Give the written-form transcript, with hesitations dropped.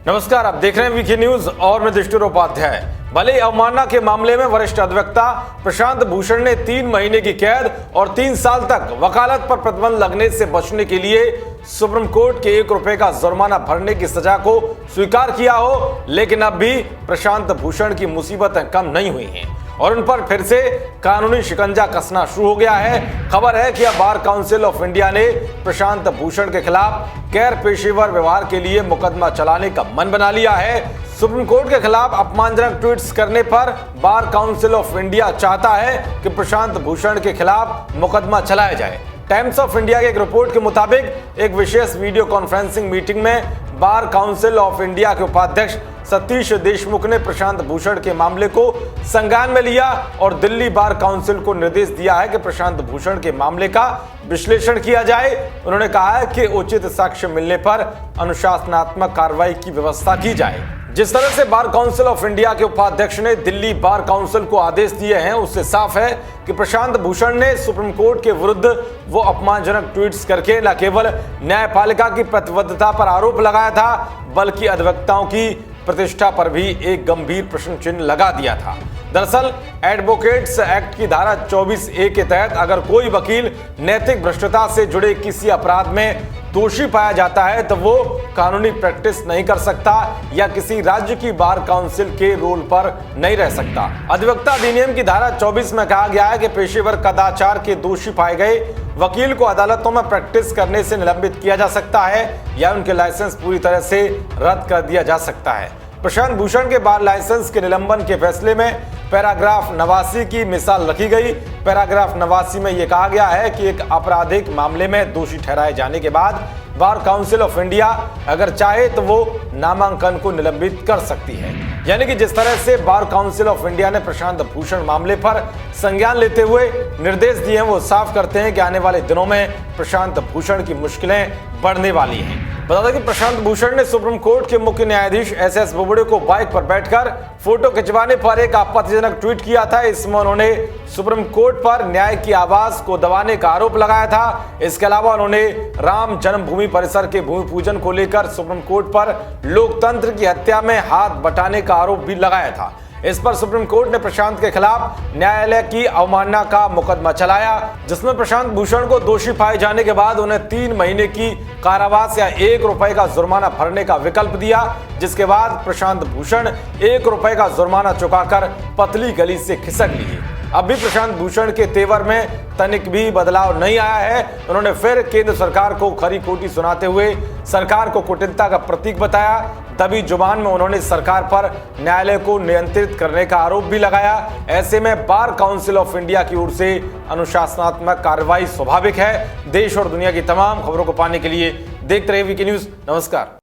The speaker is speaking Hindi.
नमस्कार, आप देख रहे हैं वीके न्यूज और मैं दृष्टि उपाध्याय। भले अवमानना के मामले में वरिष्ठ अधिवक्ता प्रशांत भूषण ने 3 महीने की कैद और 3 साल तक वकालत पर प्रतिबंध लगने से बचने के लिए सुप्रीम कोर्ट के 1 रुपए का जुर्माना भरने की सजा को स्वीकार किया हो, लेकिन अब भी प्रशांत भूषण की मुसीबतें कम नहीं हुई हैं और उन पर फिर से कानूनी शिकंजा कसना शुरू हो गया है। खबर है कि अब बार काउंसिल ऑफ इंडिया ने प्रशांत भूषण के खिलाफ गैर पेशेवर व्यवहार के लिए मुकदमा चलाने का मन बना लिया है। सुप्रीम कोर्ट के खिलाफ अपमानजनक ट्वीट्स करने पर बार काउंसिल ऑफ इंडिया चाहता है कि प्रशांत भूषण के खिलाफ मुकदमा चलाया जाए। टाइम्स ऑफ इंडिया की एक रिपोर्ट के मुताबिक एक विशेष वीडियो कॉन्फ्रेंसिंग मीटिंग में बार काउंसिल ऑफ इंडिया के उपाध्यक्ष सतीश देशमुख ने प्रशांत भूषण के मामले को संज्ञान में लिया और दिल्ली बार काउंसिल को निर्देश दिया है कि प्रशांत भूषण के मामले का विश्लेषण किया जाए। उन्होंने कहा है कि उचित साक्ष्य मिलने पर अनुशासनात्मक कार्रवाई की व्यवस्था की जाए। जिस तरह से बार काउंसिल ऑफ इंडिया के उपाध्यक्ष ने दिल्ली बार काउंसिल को आदेश दिए हैं, उससे साफ है कि प्रशांत भूषण ने सुप्रीम कोर्ट के विरुद्ध वो अपमानजनक ट्वीट्स करके न केवल न्यायपालिका की प्रतिबद्धता पर आरोप लगाया था, बल्कि अधिवक्ताओं की प्रतिष्ठा पर भी एक गंभीर प्रश्न चिन्ह लगा दिया था। दरअसल एडवोकेट्स एक्ट की धारा 24A के तहत अगर कोई वकील नैतिक भ्रष्टता से जुड़े किसी अपराध में दोषी पाया जाता है तो वो कानूनी प्रैक्टिस नहीं कर सकता या किसी राज्य की बार काउंसिल के रोल पर नहीं रह सकता। अधिवक्ता अधिनियम की धारा 24 में कहा गया है कि पेशेवर कदाचार के दोषी पाए गए वकील को अदालतों में प्रैक्टिस करने से निलंबित किया जा सकता है या उनके लाइसेंस पूरी तरह से रद्द कर दिया जा सकता है। प्रशांत भूषण के बार लाइसेंस के निलंबन के फैसले में पैराग्राफ 89 की मिसाल रखी गई। पैराग्राफ 89 में यह कहा गया है कि एक आपराधिक मामले में दोषी ठहराए जाने के बाद बार काउंसिल ऑफ इंडिया अगर चाहे तो वो नामांकन को निलंबित कर सकती है। यानी कि जिस तरह से बार काउंसिल ऑफ इंडिया ने प्रशांत भूषण मामले पर संज्ञान लेते हुए निर्देश दिए हैं, वो साफ करते हैं कि आने वाले दिनों में प्रशांत भूषण की मुश्किलें बढ़ने वाली हैं। बता दें कि प्रशांत भूषण ने सुप्रीम कोर्ट के मुख्य न्यायाधीश एस बोबड़े को बाइक पर बैठकर फोटो खिंचवाने पर एक आपत्तिजनक ट्वीट किया था। इसमें उन्होंने सुप्रीम कोर्ट पर न्याय की आवाज को दबाने का आरोप लगाया था। इसके अलावा उन्होंने राम जन्मभूमि परिसर के भूमि पूजन को लेकर सुप्रीम कोर्ट पर लोकतंत्र की हत्या में हाथ बटाने का आरोप भी लगाया था। इस पर सुप्रीम कोर्ट ने प्रशांत के खिलाफ न्यायालय की अवमानना का मुकदमा चलाया, जिसमें प्रशांत भूषण को दोषी पाए जाने के बाद उन्हें 3 महीने की कारावास या 1 रुपए का जुर्माना भरने का विकल्प दिया, जिसके बाद प्रशांत भूषण 1 रुपए का जुर्माना चुकाकर पतली गली से खिसक लिए। अब भी प्रशांत भूषण के तेवर में तनिक भी बदलाव नहीं आया है। उन्होंने फिर केंद्र सरकार को खरी खोटी सुनाते हुए सरकार को कुटिलता का प्रतीक बताया। दबी जुबान में उन्होंने सरकार पर न्यायालय को नियंत्रित करने का आरोप भी लगाया। ऐसे में बार काउंसिल ऑफ इंडिया की ओर से अनुशासनात्मक कार्रवाई स्वाभाविक है। देश और दुनिया की तमाम खबरों को पाने के लिए देखते रहिए वीके न्यूज। नमस्कार।